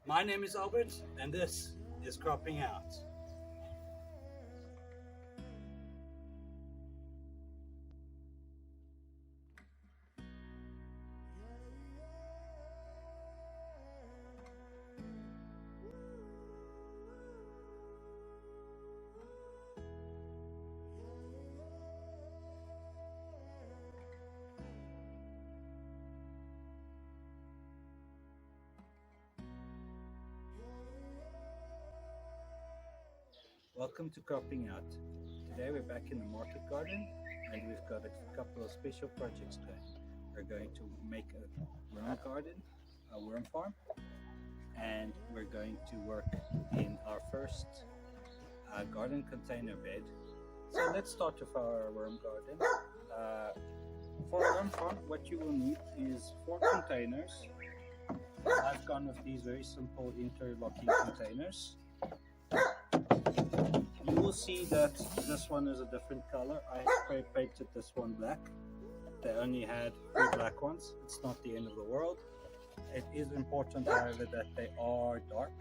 My name is Albert, and this is Cropping Out. Welcome to Cropping Out. Today we're back in the market garden and we've got a couple of special projects today. We're going to make a worm garden, a worm farm, and we're going to work in our first garden container bed. So let's start with our worm garden. For a worm farm, what you will need is 4 containers. I've gone with these very simple interlocking containers. You will see that this one is a different color. I spray painted this one black. They only had 3 black ones. It's not the end of the world. It is important, however, that they are dark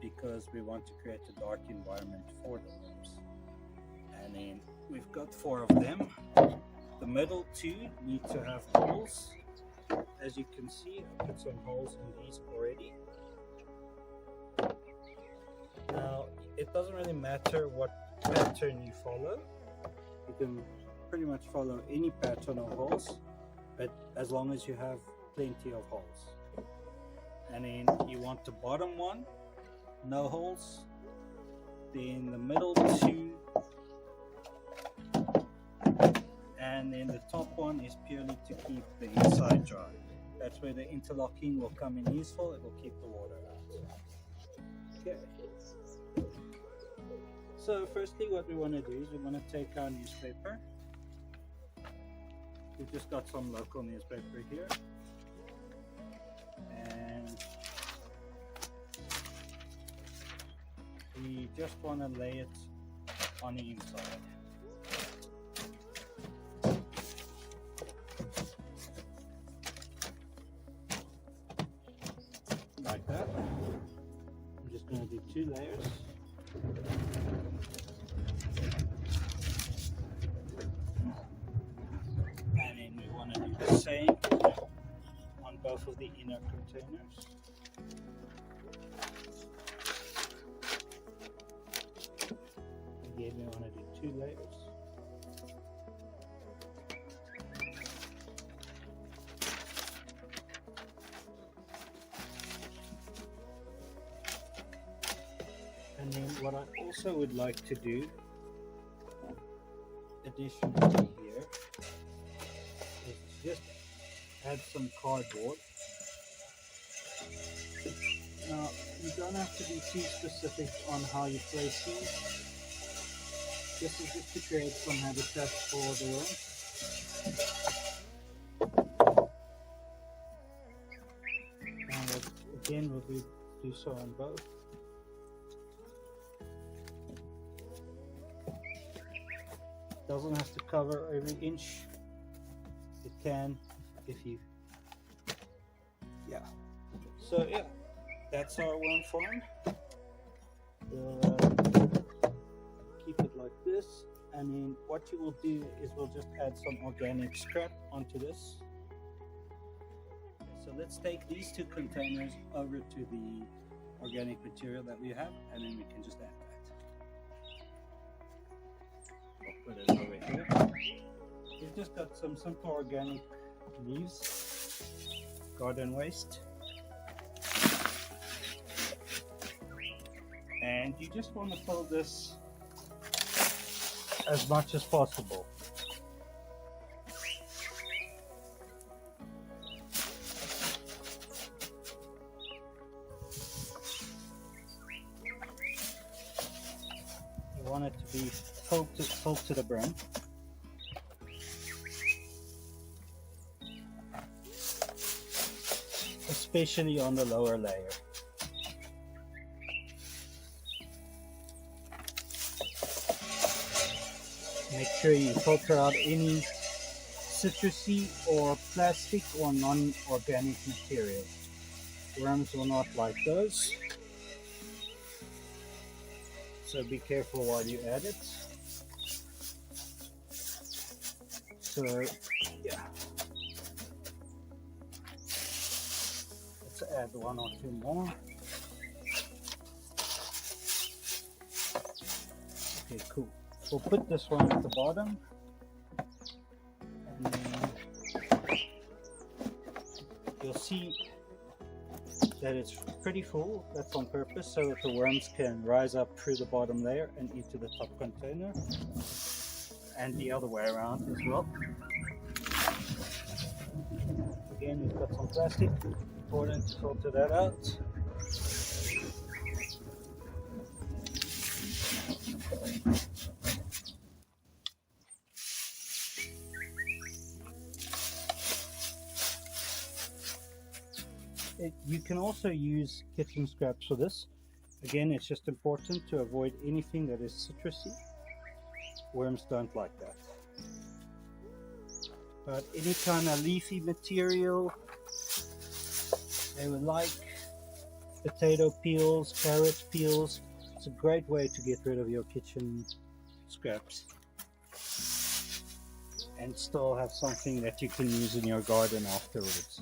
because we want to create a dark environment for the worms. And then we've got 4 of them. The middle 2 need to have holes. As you can see, I put some holes in these already. Now, it doesn't really matter what pattern you follow. You can pretty much follow any pattern of holes, but as long as you have plenty of holes. And then you want the bottom one, no holes. Then the middle 2, and then the top one is purely to keep the inside dry. That's where the interlocking will come in useful. It will keep the water out. Okay. So firstly, what we want to do is we want to take our newspaper. We've just got some local newspaper here. And we just want to lay it on the inside. Like that. I'm just going to do 2 layers. And then we want to do the same on both of the inner containers. Again, we want to do 2 layers. And then what I also would like to do additionally here is just add some cardboard. Now, you don't have to be too specific on how you place these. This is just to create some habitat for the worms. And again, we'll do so on both. Doesn't have to cover every inch. It can if you, yeah. So yeah, that's our worm farm. Keep it like this, and then what you will do is we'll just add some organic scrap onto this. So let's take these 2 containers over to the organic material that we have, and then we can just add that. I'll put it over here. We've just got some simple organic leaves, garden waste, and you just want to fill this as much as possible. You want it to be filled to the brim. Especially on the lower layer. Make sure you filter out any citrusy or plastic or non-organic material. Worms will not like those, so be careful while you add it. So yeah, let's add 1 or 2 more. Okay, cool. We'll put this one at the bottom, and then you'll see that it's pretty full. That's on purpose so that the worms can rise up through the bottom layer and into the top container, and the other way around as well. Again, we've got some plastic, important to filter that out. You can also use kitchen scraps for this. Again, it's just important to avoid anything that is citrusy. Worms don't like that. But any kind of leafy material they would like. Potato peels, carrot peels. It's a great way to get rid of your kitchen scraps and still have something that you can use in your garden afterwards.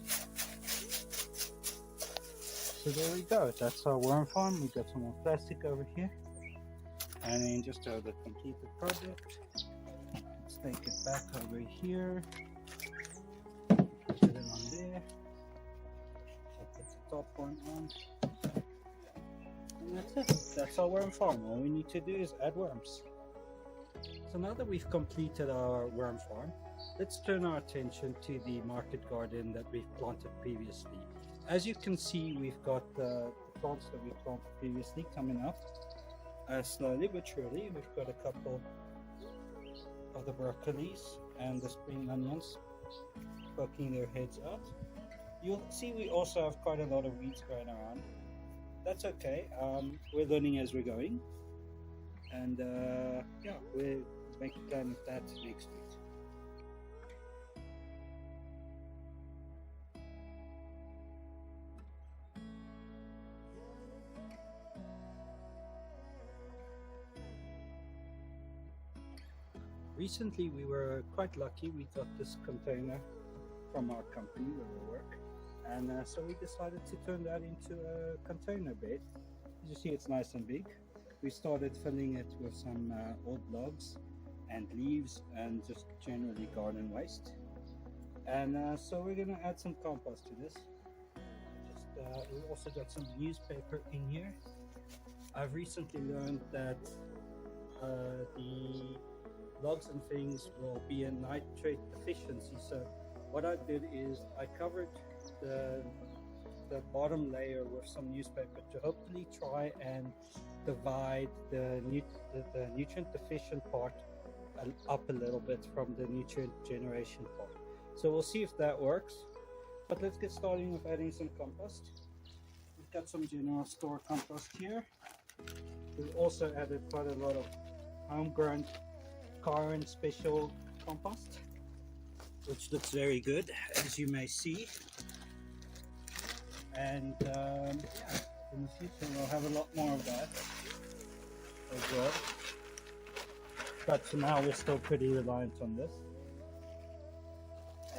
So there we go, that's our worm farm. We've got some more plastic over here. And then just to have the completed project, let's take it back over here. Put it on there. I'll put the top one on. And that's it. That's our worm farm. All we need to do is add worms. So now that we've completed our worm farm, let's turn our attention to the market garden that we've planted previously. As you can see, we've got the plants that we planted previously coming up slowly but surely. We've got a couple of the broccolis and the spring onions poking their heads out. You'll see we also have quite a lot of weeds going around. That's okay. We're learning as we're going, and yeah, we'll make a plan of that next week. Recently we were quite lucky. We got this container from our company where we work, and so we decided to turn that into a container bed. As you see, it's nice and big. We started filling it with some old logs and leaves and just generally garden waste, and so we're going to add some compost to this. We also got some newspaper in here. I've recently learned that the logs and things will be a nitrate deficiency, so what I did is I covered the bottom layer with some newspaper to hopefully try and divide the nutrient deficient part up a little bit from the nutrient generation part. So we'll see if that works, but let's get started with adding some compost. We've got some general store compost here. We've also added quite a lot of homegrown Cairn special compost, which looks very good, as you may see. And yeah, in the future we'll have a lot more of that as well. But for now we're still pretty reliant on this.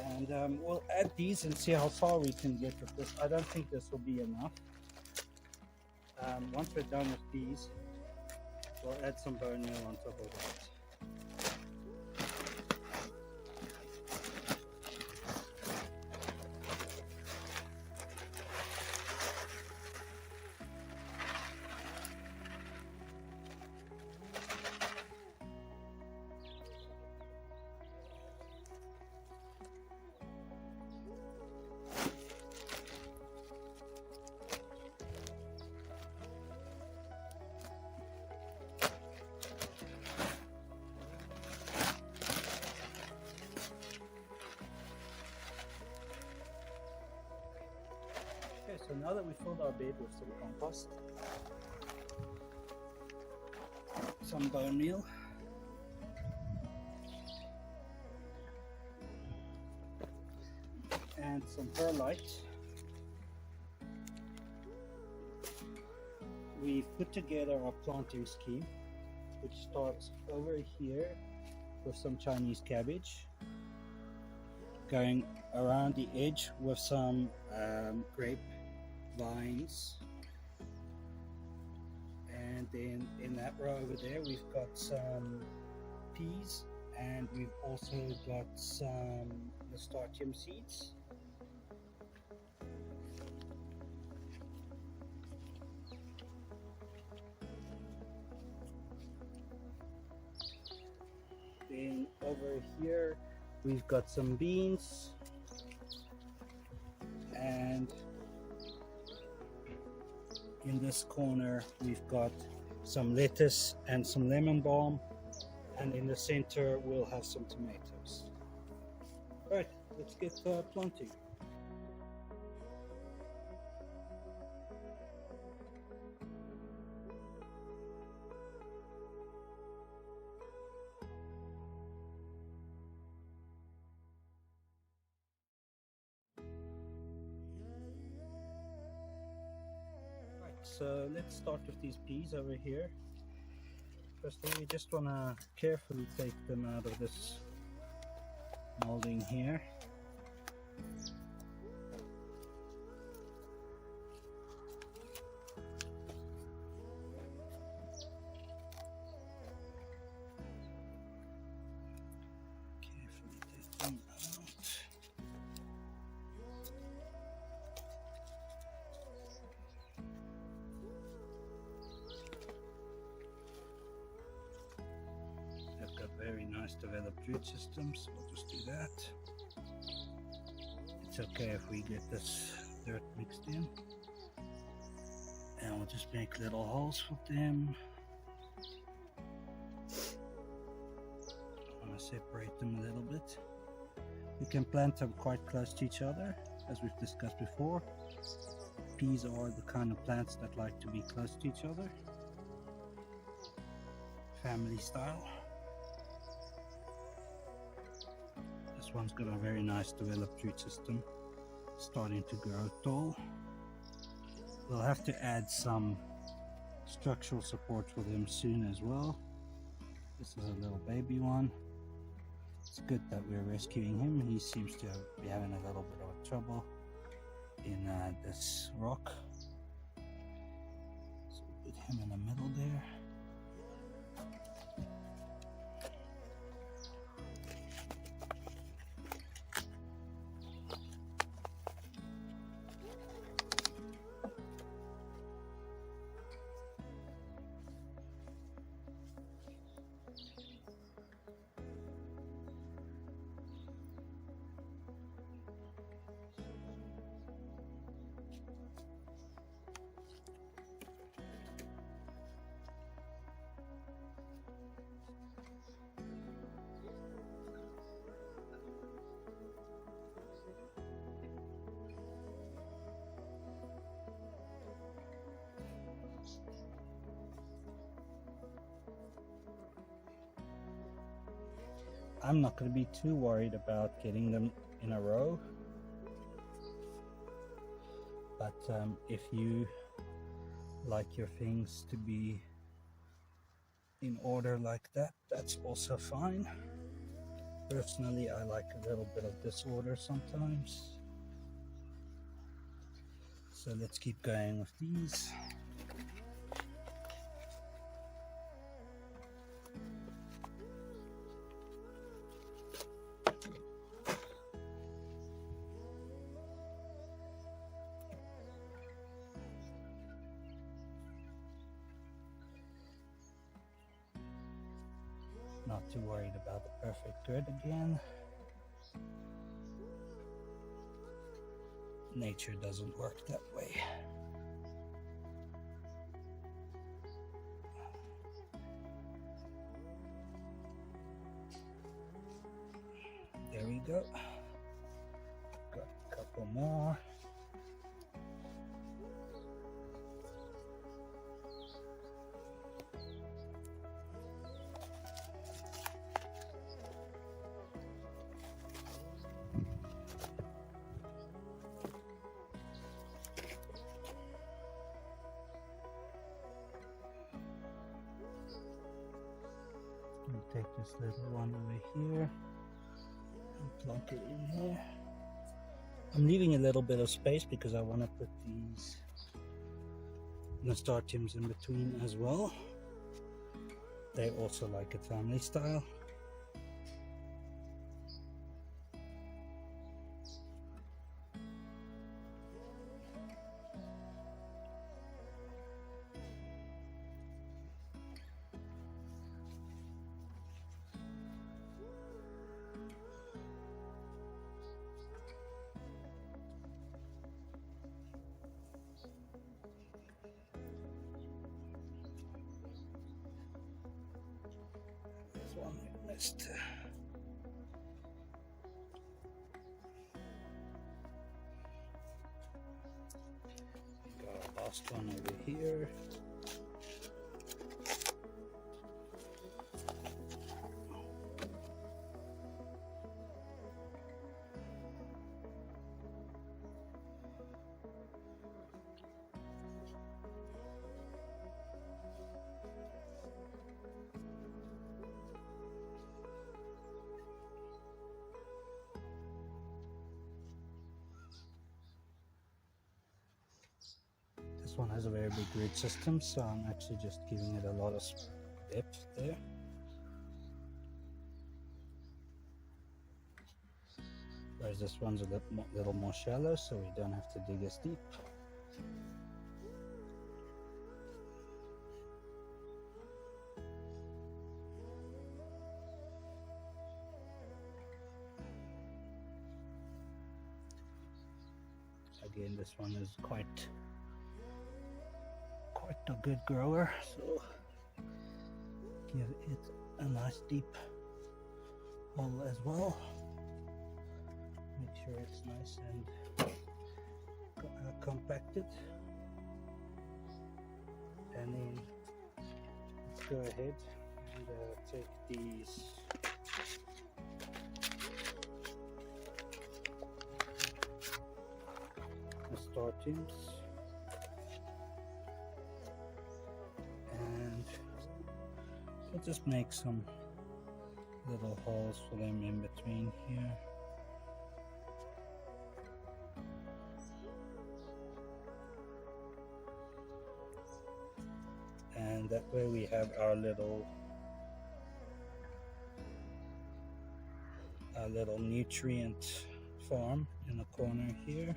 And we'll add these and see how far we can get with this. I don't think this will be enough. Once we're done with these, we'll add some bone meal on top of that. Okay, so now that we filled our bed with some compost, some bone meal, and some perlite, we've put together our planting scheme, which starts over here with some Chinese cabbage, going around the edge with some grape vines, and then in that row over there we've got some peas, and we've also got some nasturtium seeds. Then over here we've got some beans, and in this corner we've got some lettuce and some lemon balm, and in the center we'll have some tomatoes. Right, let's get planting. So let's start with these peas over here. Firstly, we just want to carefully take them out of this molding here. Carefully take them out. Very nice developed root systems, so we'll just do that. It's okay if we get this dirt mixed in, and we'll just make little holes for them. I want to separate them a little bit. We can plant them quite close to each other, as we've discussed before. Peas are the kind of plants that like to be close to each other, family style. This one's got a very nice developed root system, starting to grow tall. We'll have to add some structural support for them soon as well. This is a little baby one. It's good that we're rescuing him. He seems to be having a little bit of trouble in this rock. So we'll put him in the middle there. I'm not going to be too worried about getting them in a row, but if you like your things to be in order like that, that's also fine. Personally, I like a little bit of disorder sometimes. So let's keep going with these. Not too worried about the perfect grid again. Nature doesn't work that way. There we go. Got a couple more. take this little one over here and plunk it in here. I'm leaving a little bit of space because I want to put these nasturtiums in between as well. They also like it family style. There's one we missed. Got our last one over here. This one has a very big root system, so I'm actually just giving it a lot of depth there. Whereas this one's a little more shallow, so we don't have to dig as deep. Again, this one is quite a good grower, so give it a nice deep hole as well. Make sure it's nice and compacted, and then let's go ahead and take these nasturtiums and we'll just make some little holes for them in between here. And that way we have our little nutrient farm in the corner here.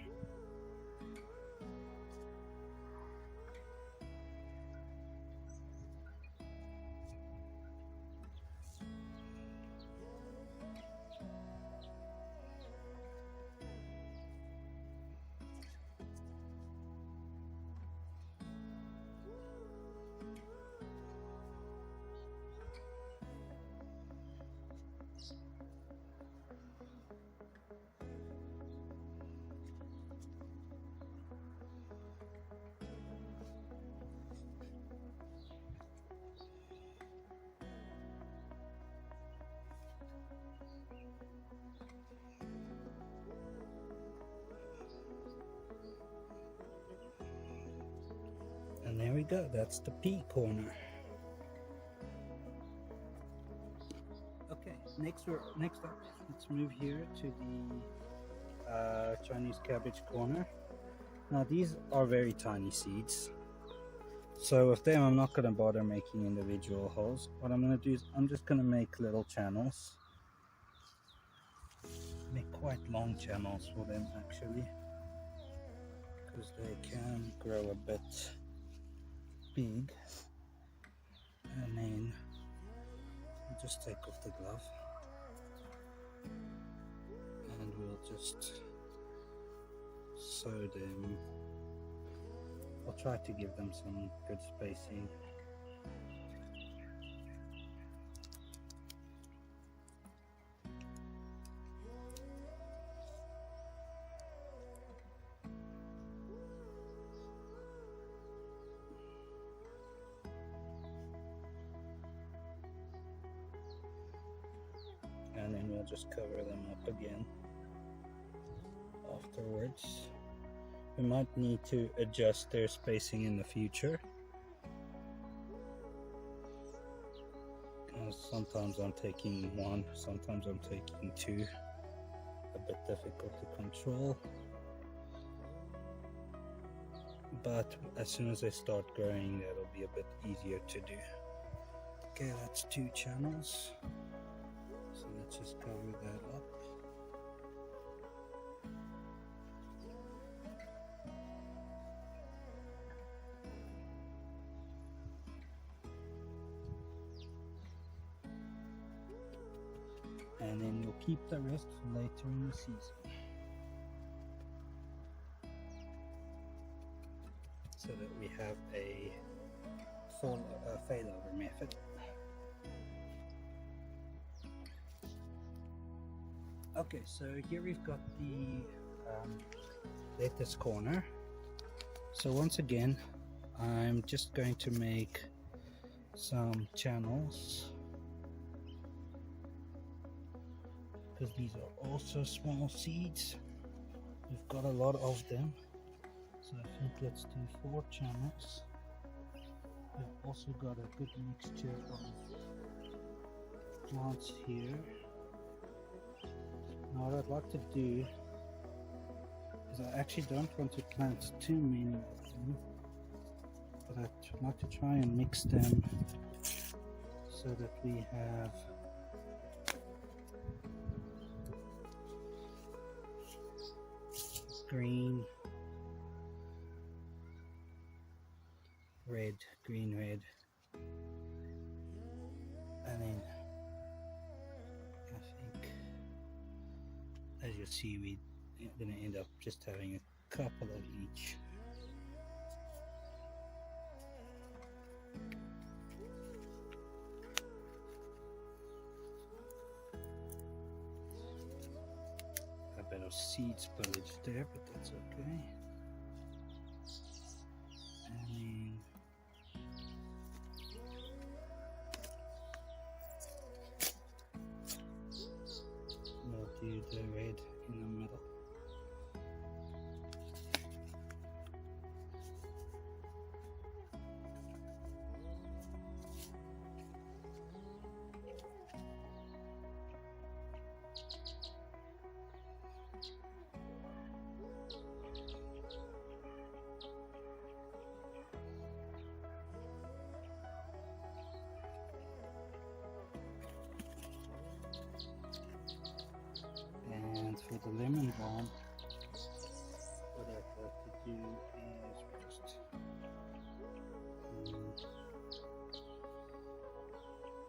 And there we go, that's the pea corner. Okay, next up, let's move here to the Chinese cabbage corner. Now these are very tiny seeds, so with them I'm not going to bother making individual holes. What I'm going to do is I'm just going to make little channels, make quite long channels for them actually, because they can grow a bit big. And then I'll just take off the glove and we'll just sow them. I'll try to give them some good spacing. And then we'll just cover them up again afterwards. We might need to adjust their spacing in the future, sometimes I'm taking one, sometimes I'm taking two. A bit difficult to control, but as soon as they start growing, that'll be a bit easier to do. Okay, that's 2 channels, so let's just cover that up. And then we'll keep the rest for later in the season, so that we have a full failover method. Okay, so here we've got the lettuce corner. So once again, I'm just going to make some channels, because these are also small seeds. We've got a lot of them, so I think let's do 4 channels. We've also got a good mixture of plants here. Now what I'd like to do is I actually don't want to plant too many of them, but I'd like to try and mix them so that we have green, red, green, red, and then I think, as you see, we're going to end up just having a couple of each. A bit of seed spillage there, but that's okay. And then we'll do the red in the middle. And for the lemon balm, what I'd like to do is just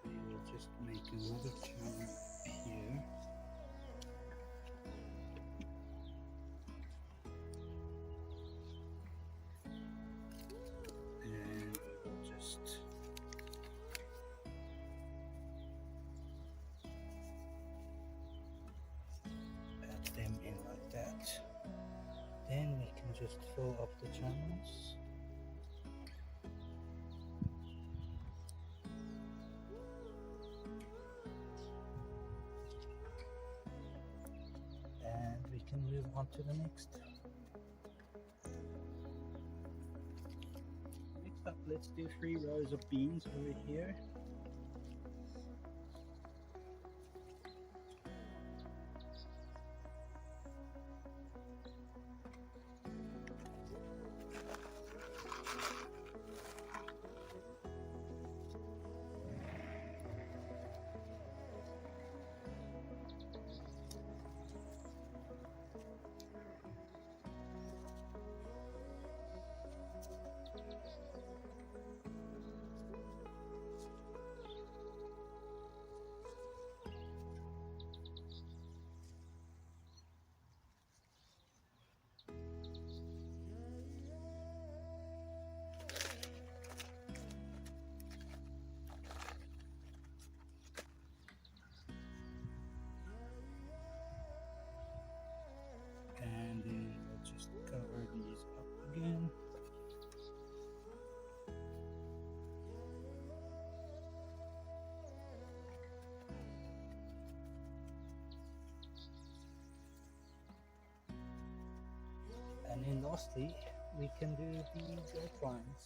we will just make another channel here. And we will just add them in like that. Then we can just fill up the channels. And we can move on to the next. Next up, let's do 3 rows of beans over here. And then we'll just cover these up again. And then lastly, we can do the outlines.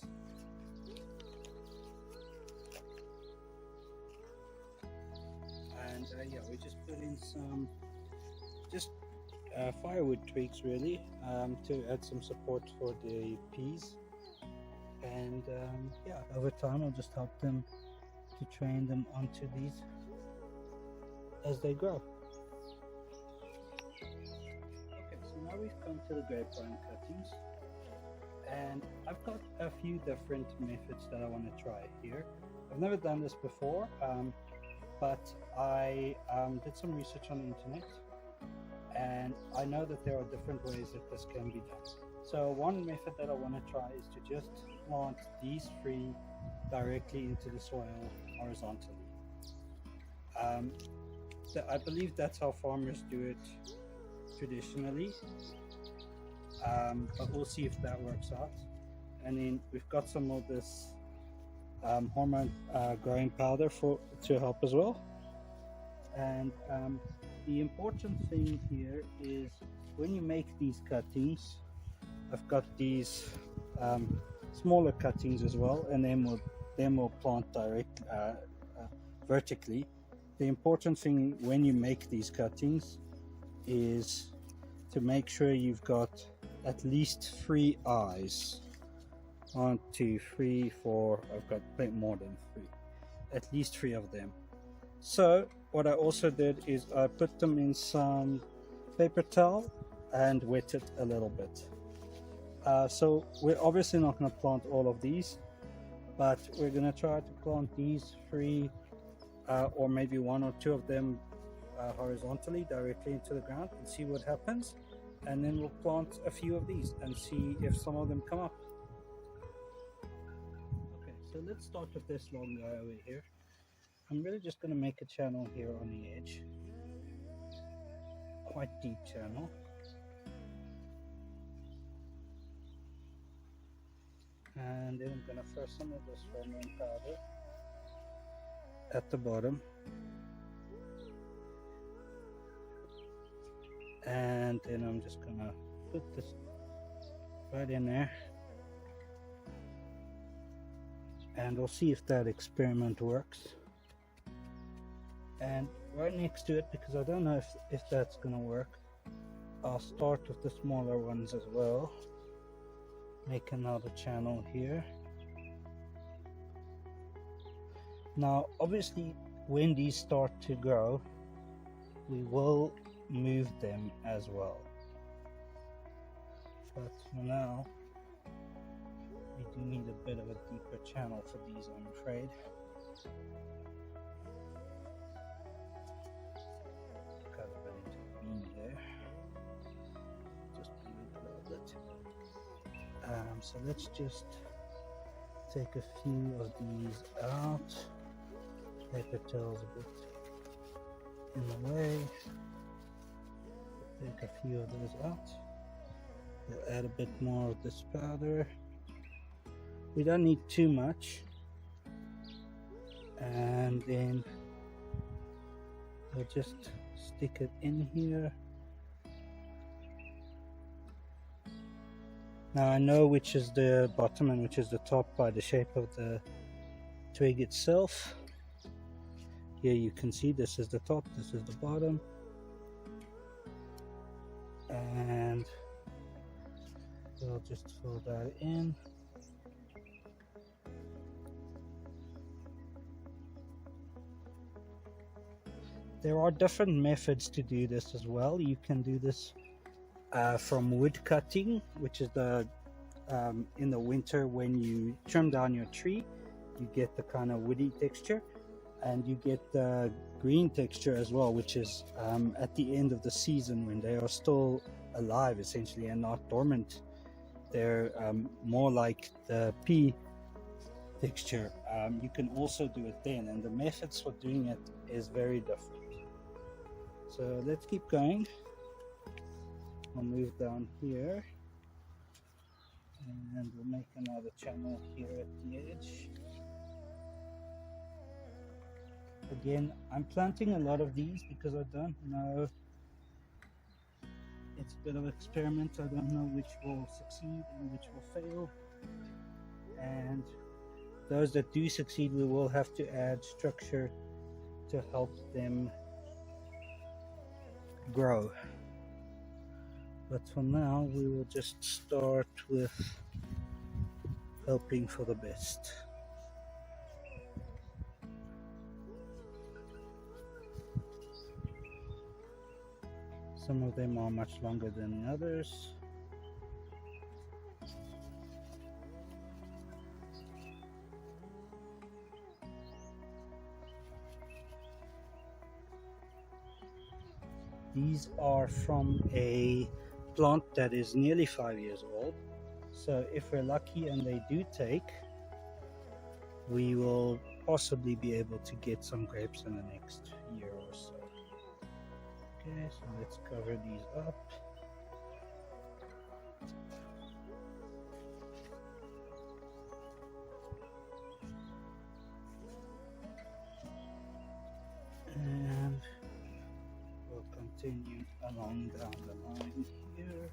yeah, we just put in some just firewood twigs really, to add some support for the peas. And yeah, over time I'll just help them to train them onto these as they grow. Okay, so now we've come to the grapevine cuttings, and I've got a few different methods that I want to try here. I've never done this before, but I did some research on the internet, and I know that there are different ways that this can be done. So one method that I want to try is to just plant these three directly into the soil horizontally. I believe that's how farmers do it traditionally, but we'll see if that works out. And then we've got some of this hormone growing powder to help as well. And the important thing here is when you make these cuttings, I've got these smaller cuttings as well, and then we'll plant vertically. The important thing when you make these cuttings is to make sure you've got at least 3 eyes. 1, 2, 3, 4. I've got a bit more than 3. At least 3 of them. So what I also did is I put them in some paper towel and wet it a little bit. So we're obviously not going to plant all of these, but we're going to try to plant these 3 or maybe 1 or 2 of them horizontally directly into the ground and see what happens. And then we'll plant a few of these and see if some of them come up. Okay, so let's start with this long guy over here. I'm really just going to make a channel here on the edge, quite deep channel. And then I'm going to throw some of this hormone powder at the bottom, and then I'm just going to put this right in there, and we'll see if that experiment works. And right next to it, because I don't know if that's going to work, I'll start with the smaller ones as well. Make another channel here. Now obviously when these start to grow, we will move them as well, but for now we do need a bit of a deeper channel for these, I'm afraid. Cut a bit into the bean there, just a little bit. So let's just take a few of these out. Paper towel's a bit in the way. Take a few of those out. We'll add a bit more of this powder. We don't need too much. And then we'll just stick it in here. Now I know which is the bottom and which is the top by the shape of the twig itself. Here you can see this is the top, this is the bottom. And we'll just fill that in. There are different methods to do this as well. You can do this from wood cutting, which is the in the winter when you trim down your tree, you get the kind of woody texture, and you get the green texture as well, which is at the end of the season when they are still alive essentially and not dormant. They're more like the pea texture. You can also do it then, and the methods for doing it is very different. So let's keep going. I'll move down here and we'll make another channel here at the edge. Again, I'm planting a lot of these because I don't know, it's a bit of an experiment. I don't know which will succeed and which will fail, and those that do succeed, we will have to add structure to help them grow. But for now, we will just start with hoping for the best. Some of them are much longer than the others. These are from a plant that is nearly 5 years old. So if we're lucky and they do take, we will possibly be able to get some grapes in the next year or so. Okay, so let's cover these up. And we'll continue along down the line here.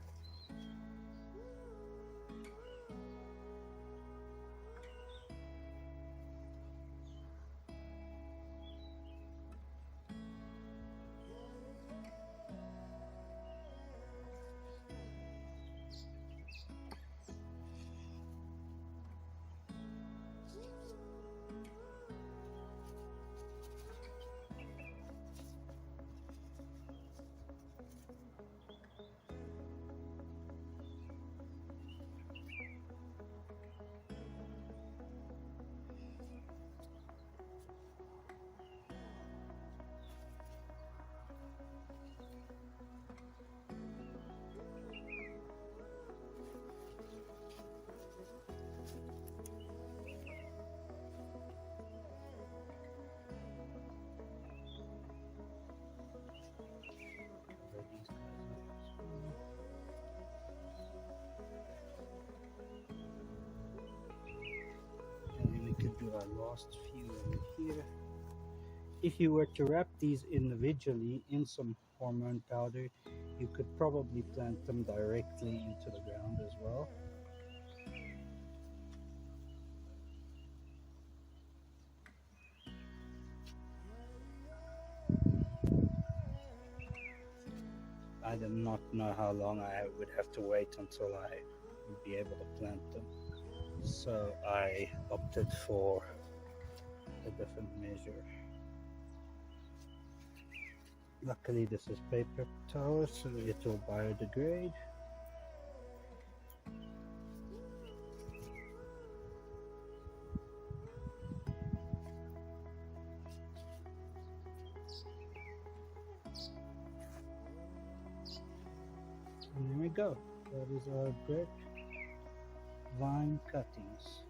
Do our last few over here. If you were to wrap these individually in some hormone powder, you could probably plant them directly into the ground as well. I do not know how long I would have to wait until I would be able to plant them. So I opted for a different measure. Luckily this is paper towel, so it will biodegrade. And there we go. That is our grape vine cuttings.